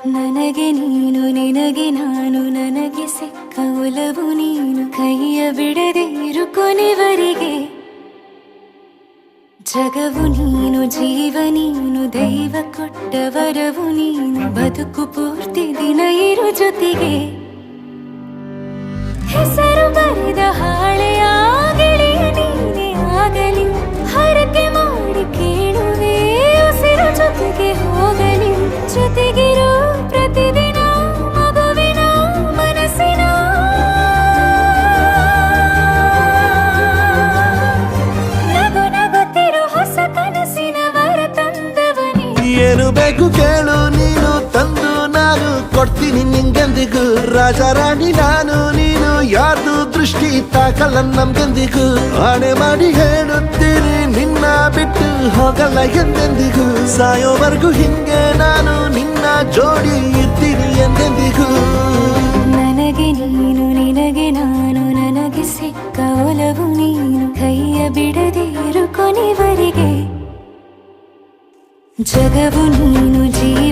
ನನಗೆ ನೀನು ನಿನಗೆ ನಾನು ನನಗೆ ಸಿಕ್ಕ ಒಲವು ನೀನು ಕೈಯ ಬಿಡದೆ ಇರು ಕೊನೆವರೆಗೆ ಜಗವು ನೀನು ಜೀವ ನೀನು ದೈವ ಕೊಟ್ಟ ವರವು ನೀನು ಬದುಕು ಪೂರ್ತಿ ದಿನ ಇರು ಜೊತೆಗೆ ಹೆಸರು ಬರೆದ ಹಾಳೆಯ ಗೆಳೆಯ ನೀನೇ ಆಗಲಿ ಹರಕೆ ಮಾಡಿ ಕೇಳುವೆ ಉಸಿರು ಜೊತೆಗೆ ಹೋಗಲಿ ಜೊತೆಗಿರೋ ಪ್ರತಿದಿನ ಮಗುವಿನ ಮನಸ್ಸಿನ ನಗು ನಗುತ್ತಿರೋ ಹೊಸ ಕನಸಿನ ವರ ತಂದವನೇ ಏನು ಬೇಕು ಕೇಳು ನೀನು ತಂದು ನಾನು ಕೊಡ್ತೀನಿ ನಿಂಗೆಂದಿಗೂ ರಾಜ ರಾಣಿ ನಾನು ನೀನು ಯಾರ್ದು ದೃಷ್ಟಿ ತಾಕಲ್ಲ ನಮ್ಗೆಂದಿಗೂ ಆಣೆ ಮಾಡಿ ಹೇಳುತ್ತೀನಿ ನಿನ್ನ ಬಿಟ್ಟು ಹೋಗಲ್ಲ ಎಂದೆಂದಿಗೂ ಸಾಯೋವರೆಗೂ ಹಿಂಗೆ ನಾನು ನಿನ್ನ ಜೋಡಿ ಇರ್ತೀನಿ ಎಂದೆಂದಿಗೂ ನನಗೆ ನೀನು ನಿನಗೆ ನಾನು ನನಗೆ ಸಿಕ್ಕ ಒಲವು ನೀನು ಕೈಯ ಬಿಡದೆ ಇರು ಕೊನೆವರೆಗೆ ಜಗವು ನೀನು ಜೀವ